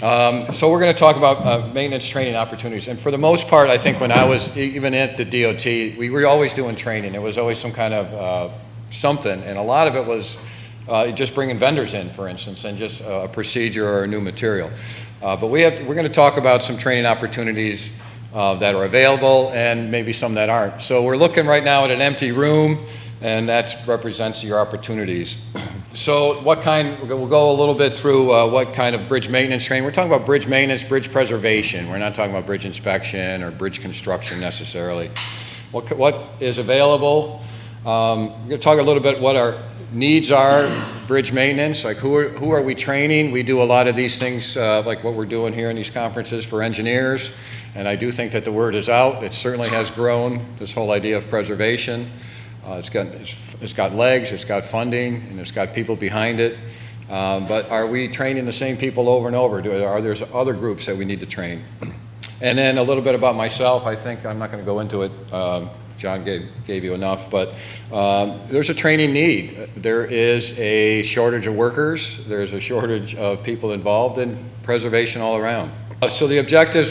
So we're going to talk about maintenance training opportunities. And for the most part, I think when I was even at the DOT, we were always doing training. There was always some kind of something, and a lot of it was just bringing vendors in, for instance, and just a procedure or a new material. But we're going to talk about some training opportunities that are available and maybe some that aren't. So we're looking right now at an empty room, and that represents your opportunities. So we'll go a little bit through what kind of bridge maintenance training. We're talking about bridge maintenance, bridge preservation. We're not talking about bridge inspection or bridge construction necessarily. What is available? We're going to talk a little bit what our needs are, bridge maintenance, like who are we training? We do a lot of these things like what we're doing here in these conferences for engineers, and I do think that the word is out. It certainly has grown, this whole idea of preservation. It's got legs, it's got funding, and it's got people behind it. But are we training the same people over and over? Are there other groups that we need to train? And then a little bit about myself. I think I'm not going to go into it. John gave you enough, but there's a training need. There is a shortage of workers. There's a shortage of people involved in preservation all around. So the objectives,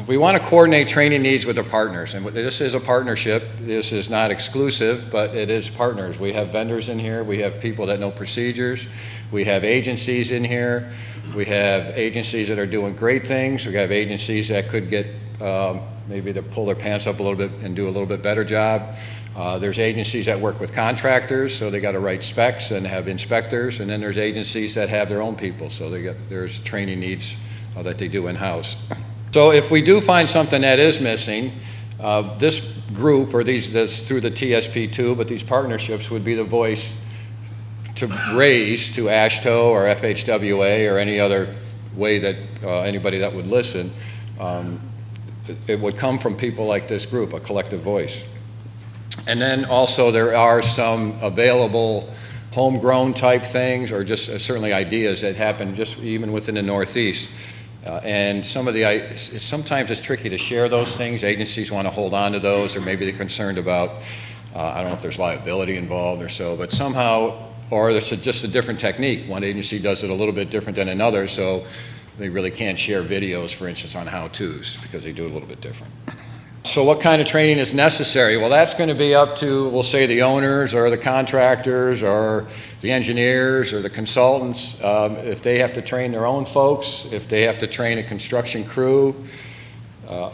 we want to coordinate training needs with our partners, and this is a partnership. This is not exclusive, but it is partners. We have vendors in here. We have people that know procedures. We have agencies in here. We have agencies that are doing great things. We have agencies that could get maybe to pull their pants up a little bit and do a little bit better job. There's agencies that work with contractors, so they got to write specs and have inspectors, and then there's agencies that have their own people, so there's training needs that they do in-house. So if we do find something that is missing, this group, or this through the TSP2, but these partnerships would be the voice to raise to AASHTO or FHWA or any other way that anybody that would listen. It would come from people like this group, a collective voice. And then also there are some available homegrown type things, or just certainly ideas that happen just even within the Northeast. And sometimes it's tricky to share those things. Agencies want to hold on to those, or maybe they're concerned about, I don't know if there's liability involved or so, but somehow, or it's just a different technique. One agency does it a little bit different than another, so they really can't share videos, for instance, on how-tos, because they do it a little bit different. So what kind of training is necessary? Well, that's going to be up to, we'll say, the owners or the contractors or the engineers or the consultants. If they have to train their own folks, if they have to train a construction crew,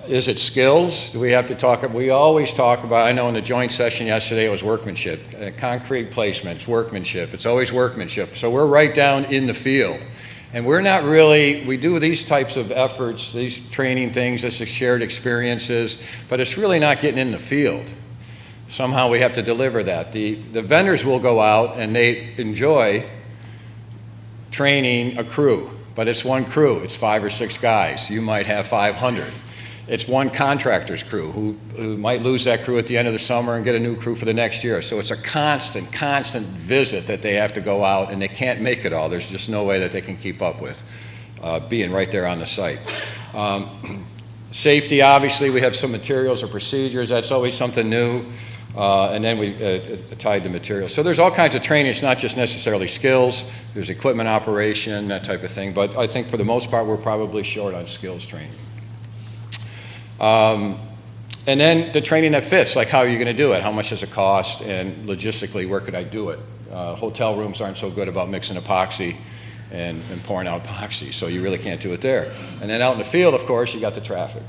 is it skills? Do we have to talk? We always talk about, I know in the joint session yesterday it was workmanship, concrete placements, workmanship. It's always workmanship. So we're right down in the field. And we're not really, we do these types of efforts, these training things, this is shared experiences, but it's really not getting in the field. Somehow we have to deliver that. The vendors will go out and they enjoy training a crew, but it's one crew, it's 5 or 6 guys. You might have 500. It's one contractor's crew who might lose that crew at the end of the summer and get a new crew for the next year. So it's a constant visit that they have to go out, and they can't make it all. There's just no way that they can keep up with being right there on the site. Safety, obviously, we have some materials or procedures. That's always something new. And then we tied the materials. So there's all kinds of training. It's not just necessarily skills. There's equipment operation, that type of thing. But I think for the most part, we're probably short on skills training. And then the training that fits, like how are you going to do it? How much does it cost? And logistically, where could I do it? Hotel rooms aren't so good about mixing epoxy and pouring out epoxy, so you really can't do it there. And then out in the field, of course, you got the traffic.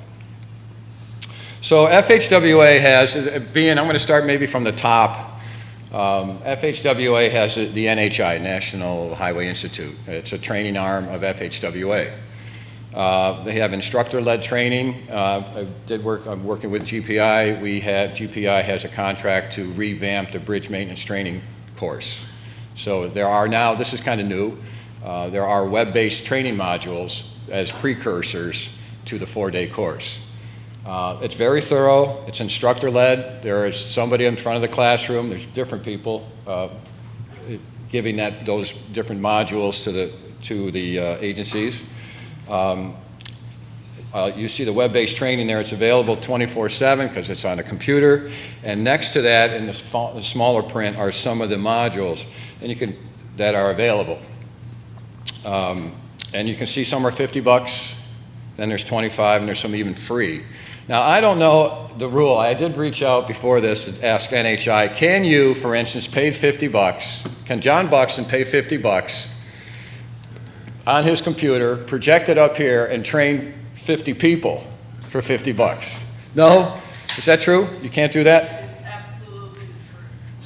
So FHWA has, I'm going to start maybe from the top. FHWA has the NHI, National Highway Institute. It's a training arm of FHWA. They have instructor-led training. I'm working with GPI. GPI has a contract to revamp the bridge maintenance training course. So there are now, this is kind of new, there are web-based training modules as precursors to the 4-day course. It's very thorough. It's instructor-led. There is somebody in front of the classroom. There's different people giving those different modules to the agencies. You see the web-based training there. It's available 24/7 because it's on a computer. And next to that, in the smaller print, are some of the modules that are available. And And you can see some are 50 bucks, then there's 25, and there's some even free. Now, I don't know the rule. I did reach out before this and ask NHI, can you, for instance, pay 50 bucks, can John Buxton pay 50 bucks on his computer, project it up here, and train 50 people for 50 bucks? No? Is that true? You can't do that? It's absolutely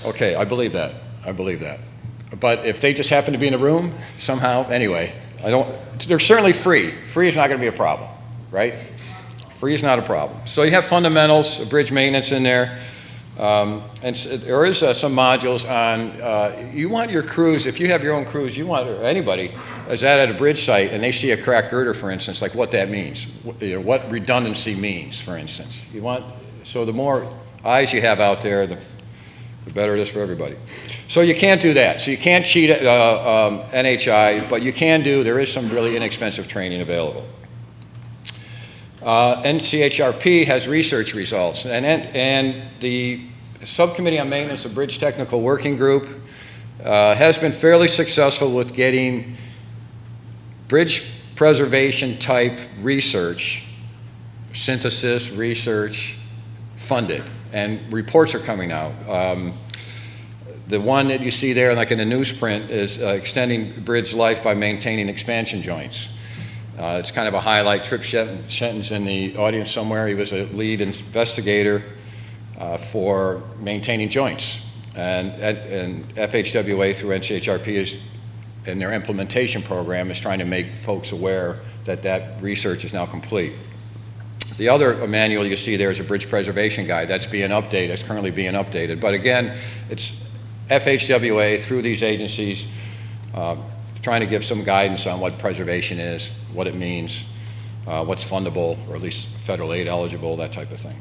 true. Okay, I believe that. I believe that. But if they just happen to be in a room somehow, anyway, they're certainly free. Free is not going to be a problem, right? Free is not a problem. So you have fundamentals, bridge maintenance in there. And there is some modules on, you want your crews, if you have your own crews, you want, or anybody is at a bridge site and they see a cracked girder, for instance, like what that means, what redundancy means, for instance. So the more eyes you have out there, the better it is for everybody. So you can't do that. So you can't cheat NHI, but you can there is some really inexpensive training available. NCHRP has research results, and the Subcommittee on Maintenance of Bridge Technical Working Group has been fairly successful with getting bridge preservation type research, synthesis research, funded, and reports are coming out. The one that you see there, like in the newsprint, is extending bridge life by maintaining expansion joints. It's kind of a highlight. Trip Shenton's in the audience somewhere. He was a lead investigator for maintaining joints. And FHWA through NCHRP is, in their implementation program, is trying to make folks aware that that research is now complete. The other manual you see there is a bridge preservation guide. That's being updated. It's currently being updated. But again, it's FHWA through these agencies trying to give some guidance on what preservation is, what it means, what's fundable, or at least federal aid eligible, that type of thing.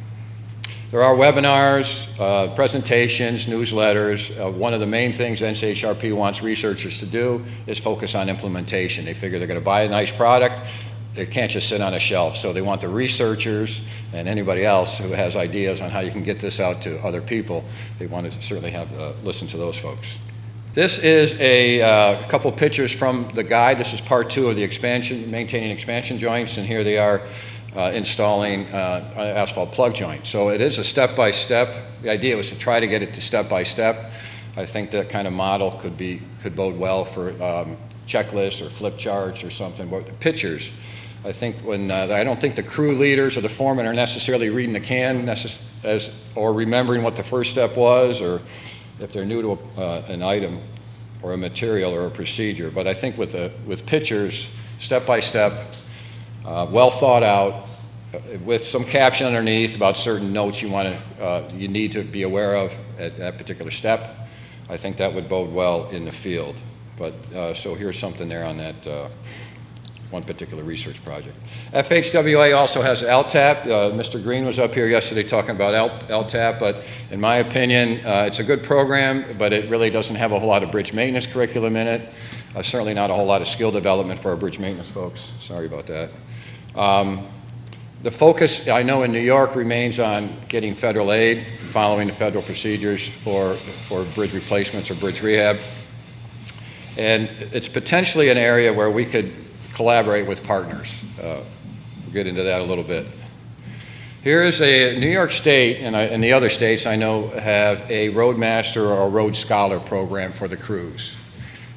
There are webinars, presentations, newsletters. One of the main things NCHRP wants researchers to do is focus on implementation. They figure they're going to buy a nice product. It can't just sit on a shelf. So they want the researchers and anybody else who has ideas on how you can get this out to other people. They want to certainly have listen to those folks. This is a couple pictures from the guide. This is part 2 of the maintaining expansion joints, and here they are installing asphalt plug joints. So it is a step-by-step. The idea was to try to get it to step-by-step. I think that kind of model could bode well for checklists or flip charts or something. But pictures, I think I don't think the crew leaders or the foremen are necessarily reading the can or remembering what the first step was, or if they're new to an item or a material or a procedure. But I think with pictures, step-by-step, well thought out, with some caption underneath about certain notes you need to be aware of at that particular step, I think that would bode well in the field. But so here's something there on that one particular research project. FHWA also has LTAP. Mr. Green was up here yesterday talking about LTAP, but in my opinion, it's a good program, but it really doesn't have a whole lot of bridge maintenance curriculum in it. Certainly not a whole lot of skill development for our bridge maintenance folks. Sorry about that. The focus, I know, in New York remains on getting federal aid, following the federal procedures for bridge replacements or bridge rehab. And it's potentially an area where we could collaborate with partners. We'll get into that a little bit. Here is a New York State, and the other states I know have a Roadmaster or a Road Scholar program for the crews.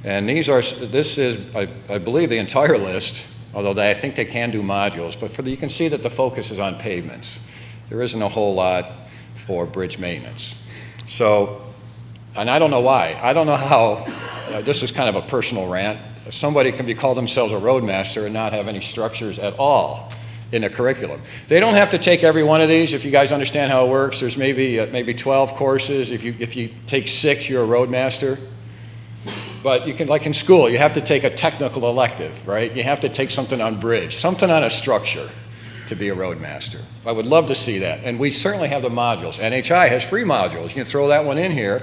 And this is, I believe, the entire list, although I think they can do modules, but you can see that the focus is on pavements. There isn't a whole lot for bridge maintenance. So, and I don't know why. I don't know how, this is kind of a personal rant. Somebody can call themselves a Roadmaster and not have any structures at all in a curriculum. They don't have to take every one of these. If you guys understand how it works, there's maybe 12 courses. If you take 6, you're a Roadmaster. But you can, like in school, you have to take a technical elective, right? You have to take something on bridge, something on a structure to be a Roadmaster. I would love to see that. And we certainly have the modules. NHI has free modules. You can throw that one in here,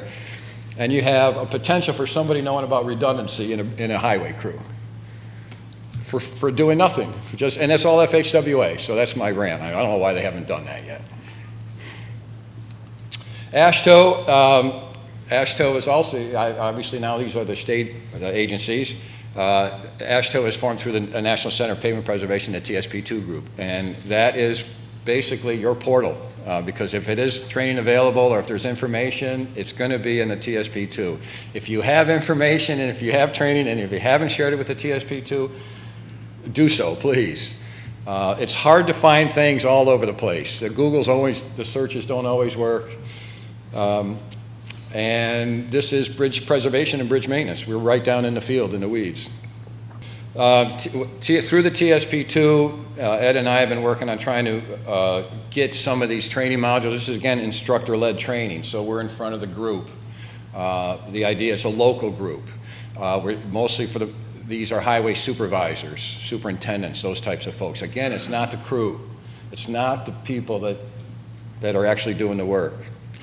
and you have a potential for somebody knowing about redundancy in a highway crew for doing nothing. And that's all FHWA, so that's my rant. I don't know why they haven't done that yet. AASHTO is also, obviously now these are the state agencies. AASHTO is formed through the National Center of Pavement Preservation, the TSP2 group, and that is basically your portal, because if it is training available or if there's information, it's going to be in the TSP2. If you have information and if you have training and if you haven't shared it with the TSP2, do so, please. It's hard to find things all over the place. The searches don't always work. And this is bridge preservation and bridge maintenance. We're right down in the field, in the weeds. Through the TSP2, Ed and I have been working on trying to get some of these training modules. This is, again, instructor-led training, so we're in front of the group. The idea is a local group. We're mostly these are highway supervisors, superintendents, those types of folks. Again, it's not the crew. It's not the people that are actually doing the work.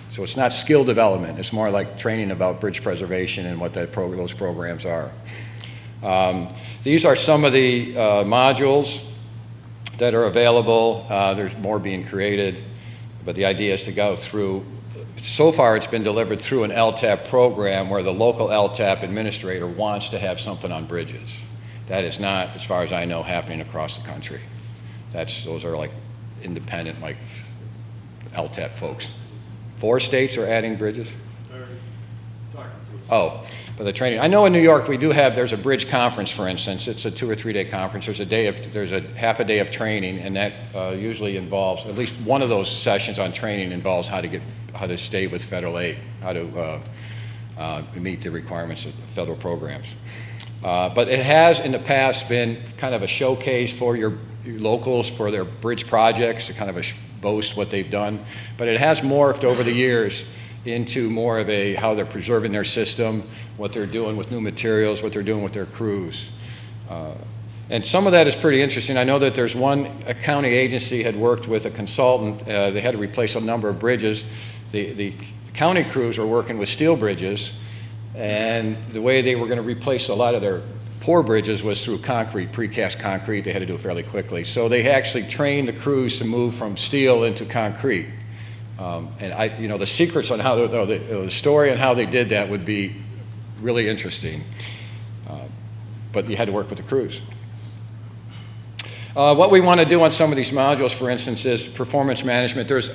So it's not skill development. It's more like training about bridge preservation and what those programs are. These are some of the modules that are available. There's more being created, but the idea is to go through. So far, it's been delivered through an LTAP program where the local LTAP administrator wants to have something on bridges. That is not, as far as I know, happening across the country. Those are like independent, like LTAP folks. 4 states are adding bridges? Oh, but the training. I know in New York there's a bridge conference, for instance. It's a 2 or 3 day conference. There's a half a day of training, and that usually involves, at least one of those sessions on training involves how to stay with federal aid, how to meet the requirements of federal programs. But it has in the past been kind of a showcase for your locals for their bridge projects, to kind of boast what they've done. But it has morphed over the years into more of how they're preserving their system, what they're doing with new materials, what they're doing with their crews. And some of that is pretty interesting. I know that there's a county agency had worked with a consultant. They had to replace a number of bridges. The county crews were working with steel bridges, and the way they were going to replace a lot of their poor bridges was through concrete, precast concrete. They had to do it fairly quickly. So they actually trained the crews to move from steel into concrete. And the secrets on how the story on how they did that would be really interesting. But you had to work with the crews. What we want to do on some of these modules, for instance, is performance management. There's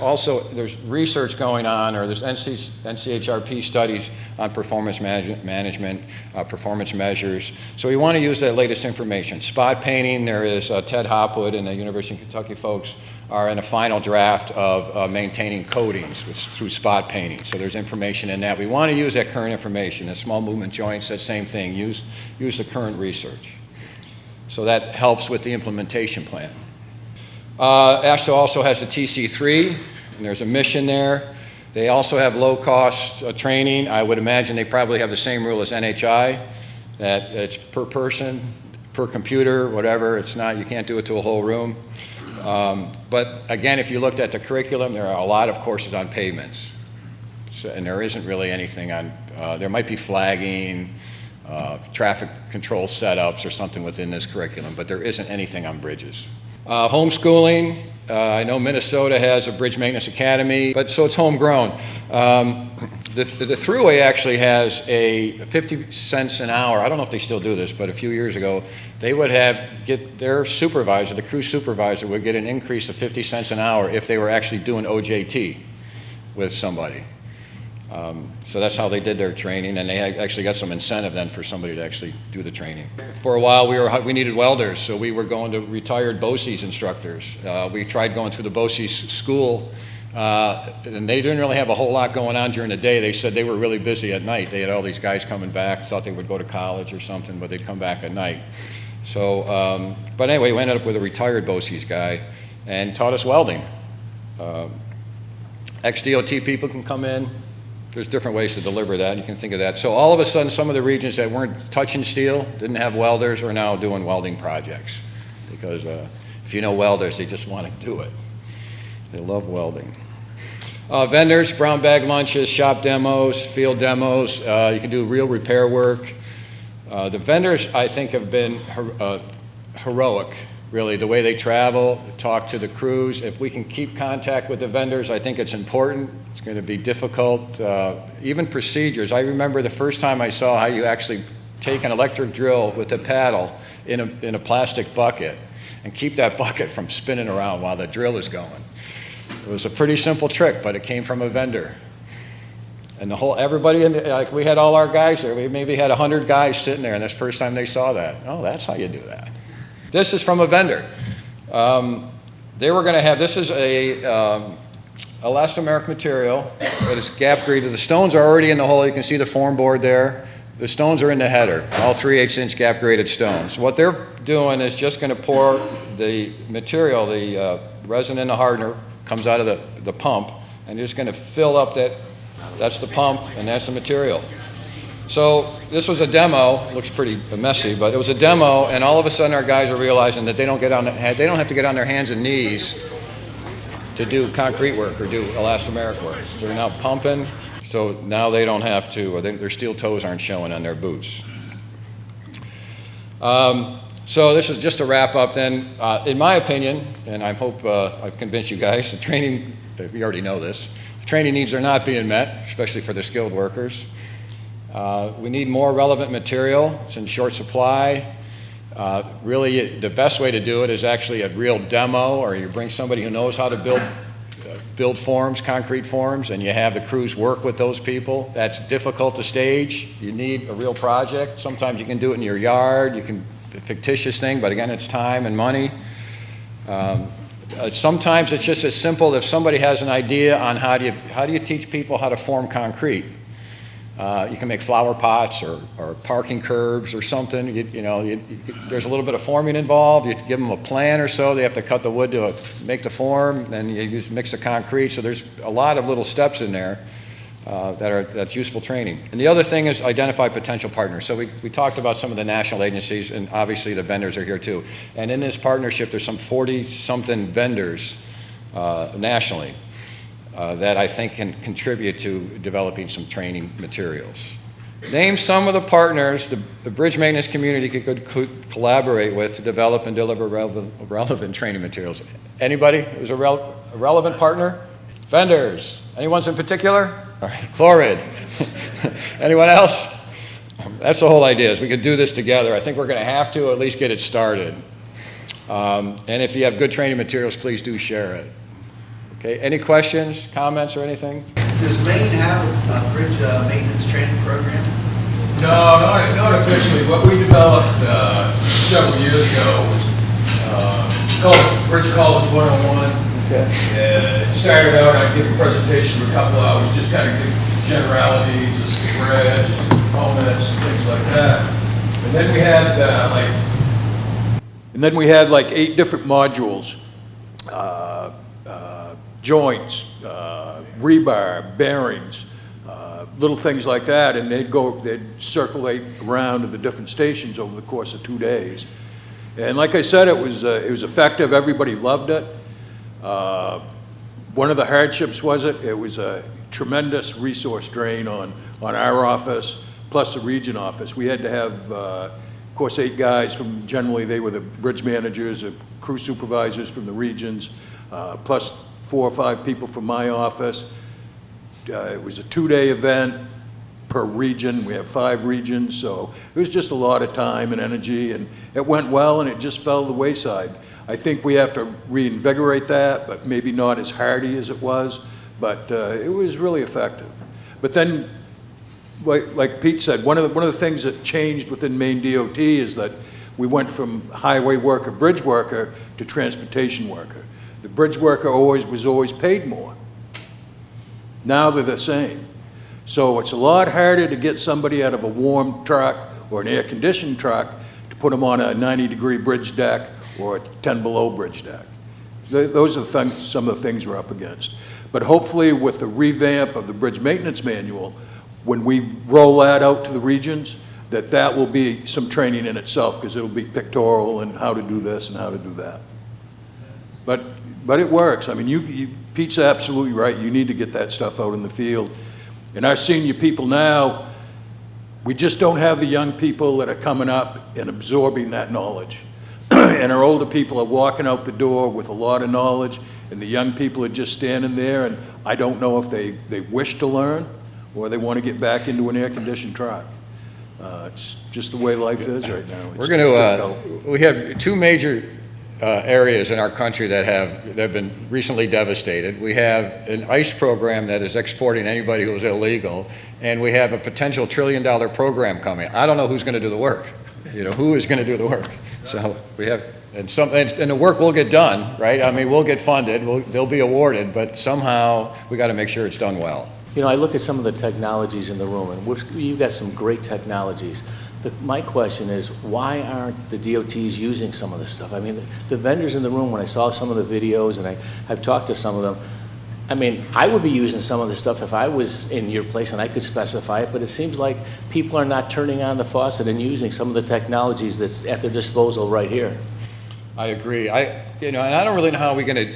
research going on, or there's NCHRP studies on performance management, performance measures. So we want to use that latest information. Spot painting, there is Ted Hopwood and the University of Kentucky folks are in a final draft of maintaining coatings through spot painting. So there's information in that. We want to use that current information. The small movement joints, that same thing. Use the current research. So that helps with the implementation plan. AASHTO also has a TC3, and there's a mission there. They also have low-cost training. I would imagine they probably have the same rule as NHI, that it's per person, per computer, whatever. It's not, you can't do it to a whole room. But again, if you looked at the curriculum, there are a lot of courses on pavements. And there isn't really anything on, there might be flagging, traffic control setups or something within this curriculum, but there isn't anything on bridges. Homeschooling, I know Minnesota has a Bridge Maintenance Academy, but so it's homegrown. The Thruway actually has a 50 cents an hour. I don't know if they still do this, but a few years ago, they would get their supervisor, the crew supervisor, would get an increase of 50 cents an hour if they were actually doing OJT with somebody. So that's how they did their training, and they actually got some incentive then for somebody to actually do the training. For a while, we needed welders, so we were going to retired BOCES instructors. We tried going through the BOCES school, and they didn't really have a whole lot going on during the day. They said they were really busy at night. They had all these guys coming back, thought they would go to college or something, but they'd come back at night. So, but anyway, we ended up with a retired BOCES guy and taught us welding. Ex-DOT people can come in. There's different ways to deliver that. You can think of that. So all of a sudden, some of the regions that weren't touching steel, didn't have welders, are now doing welding projects. Because if you know welders, they just want to do it. They love welding. Vendors, brown bag lunches, shop demos, field demos. You can do real repair work. The vendors, I think, have been heroic, really, the way they travel, talk to the crews. If we can keep contact with the vendors, I think it's important. It's going to be difficult. Even procedures. I remember the first time I saw how you actually take an electric drill with a paddle in a plastic bucket and keep that bucket from spinning around while the drill is going. It was a pretty simple trick, but it came from a vendor. And everybody, like we had all our guys there. We maybe had 100 guys sitting there, and that's the first time they saw that. Oh, that's how you do that. This is from a vendor. They were going to have, this is a elastomeric material that is gap graded. The stones are already in the hole. You can see the form board there. The stones are in the header, all 3/8" gap graded stones. What they're doing is just going to pour the material, the resin in the hardener comes out of the pump, and you're just going to fill up that. That's the pump, and that's the material. So this was a demo. Looks pretty messy, but it was a demo, and all of a sudden our guys are realizing that they don't have to get on their hands and knees to do concrete work or do elastomeric work. So they're now pumping, so now they don't have to, or their steel toes aren't showing on their boots. So this is just a wrap up then. In my opinion, and I hope I've convinced you guys, the training, you already know this, the training needs are not being met, especially for the skilled workers. We need more relevant material. It's in short supply. Really, the best way to do it is actually a real demo, or you bring somebody who knows how to build forms, concrete forms, and you have the crews work with those people. That's difficult to stage. You need a real project. Sometimes you can do it in your yard. You can, a fictitious thing, but again, it's time and money. Sometimes it's just as simple if somebody has an idea on how do you teach people how to form concrete. You can make flower pots or parking curbs or something. There's a little bit of forming involved. You give them a plan or so. They have to cut the wood to make the form, then you mix the concrete. So there's a lot of little steps in there that's useful training. And the other thing is identify potential partners. So we talked about some of the national agencies, and obviously the vendors are here too. And in this partnership, there's some 40-something vendors nationally. That I think can contribute to developing some training materials. Name some of the partners the bridge maintenance community could collaborate with to develop and deliver relevant training materials. Anybody who's a relevant partner? Vendors. Anyone's in particular? All right, Chlorid. Anyone else? That's the whole idea, is we could do this together. I think we're going to have to at least get it started. And if you have good training materials, please do share it. Okay, any questions, comments, or anything? Does Maine have a bridge maintenance training program? No, not officially. What we developed several years ago was called Bridge College 101. Okay. And it started out, I'd give a presentation for a couple hours, just kind of give generalities, the spread, components, things like that. And then we had like 8 different modules. Joints, rebar, bearings, little things like that, and they'd circulate around to the different stations over the course of 2 days. And like I said, it was effective. Everybody loved it. One of the hardships was it was a tremendous resource drain on our office, plus the region office. We had to have, of course, 8 guys from, generally they were the bridge managers, the crew supervisors from the regions, plus 4 or 5 people from my office. It was a 2-day event per region. We have 5 regions, so it was just a lot of time and energy, and it went well, and it just fell to the wayside. I think we have to reinvigorate that, but maybe not as hardy as it was, but it was really effective. But then, like Pete said, one of the things that changed within Maine DOT is that we went from highway worker, bridge worker, to transportation worker. The bridge worker was always paid more. Now they're the same. So it's a lot harder to get somebody out of a warm truck or an air-conditioned truck to put them on a 90-degree bridge deck or a 10 below bridge deck. Those are some of the things we're up against. But hopefully with the revamp of the bridge maintenance manual, when we roll that out to the regions, that will be some training in itself, because it'll be pictorial and how to do this and how to do that. But it works. I mean, Pete's absolutely right. You need to get that stuff out in the field. And our senior people now, we just don't have the young people that are coming up and absorbing that knowledge. And our older people are walking out the door with a lot of knowledge, and the young people are just standing there, and I don't know if they wish to learn or they want to get back into an air-conditioned truck. It's just the way life is right now. It's We're going to, difficult. we have two major areas in our country that have been recently devastated. We have an ICE program that is exporting anybody who's illegal, and we have a potential $1 trillion program coming. I don't know who's going to do the work. Who is going to do the work? So we have, and the work will get done, right? I mean, we'll get funded, they'll be awarded, but somehow we got to make sure it's done well. I look at some of the technologies in the room, and you've got some great technologies. My question is, why aren't the DOTs using some of this stuff? I mean, the vendors in the room, when I saw some of the videos, and I've talked to some of them, I mean, I would be using some of this stuff if I was in your place and I could specify it, but it seems like people are not turning on the faucet and using some of the technologies that's at their disposal right here. I agree. And I don't really know how we're going to,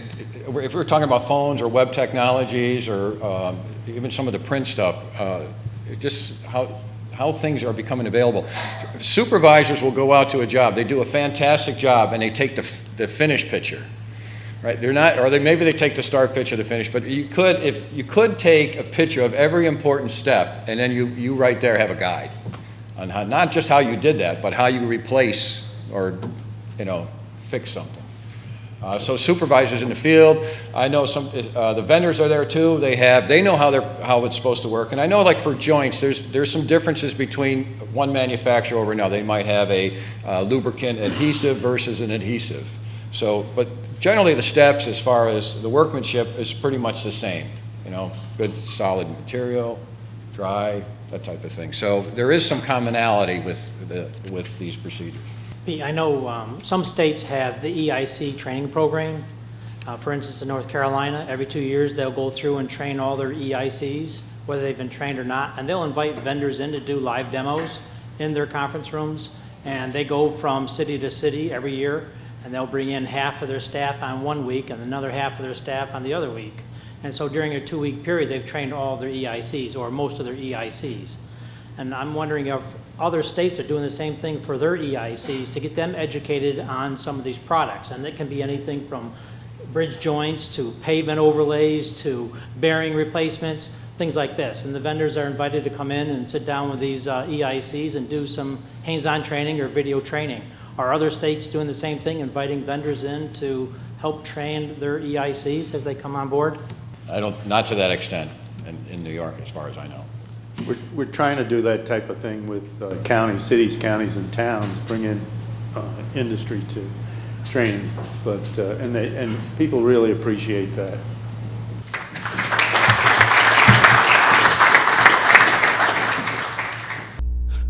if we're talking about phones or web technologies or even some of the print stuff, just how things are becoming available. Supervisors will go out to a job, they do a fantastic job, and they take the finished picture, right? Maybe they take the start picture, the finish, but you could take a picture of every important step, and then you right there have a guide on how, not just how you did that, but how you replace or fix something. So supervisors in the field, I know the vendors are there too. They know how it's supposed to work. And I know, like for joints, there's some differences between one manufacturer over another. They might have a lubricant adhesive versus an adhesive. But generally the steps as far as the workmanship is pretty much the same. Good solid material, dry, that type of thing. So there is some commonality with these procedures. I know some states have the EIC training program. For instance, in North Carolina, every 2 years they'll go through and train all their EICs, whether they've been trained or not, and they'll invite vendors in to do live demos in their conference rooms, and they go from city to city every year, and they'll bring in half of their staff on 1 week and another half of their staff on the other week. And so during a 2-week period, they've trained all their EICs, or most of their EICs. And I'm wondering if other states are doing the same thing for their EICs to get them educated on some of these products. And it can be anything from bridge joints to pavement overlays to bearing replacements, things like this. And the vendors are invited to come in and sit down with these EICs and do some hands-on training or video training. Are other states doing the same thing, inviting vendors in to help train their EICs as they come on board? Not to that extent in New York, as far as I know. We're trying to do that type of thing with counties, cities, counties, and towns, bring in industry to training, but and people really appreciate that.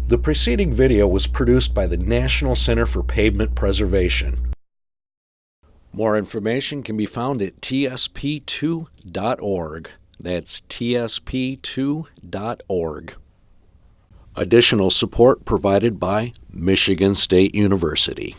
The preceding video was produced by the National Center for Pavement Preservation. More information can be found at tsp2.org. That's tsp2.org. Additional support provided by Michigan State University.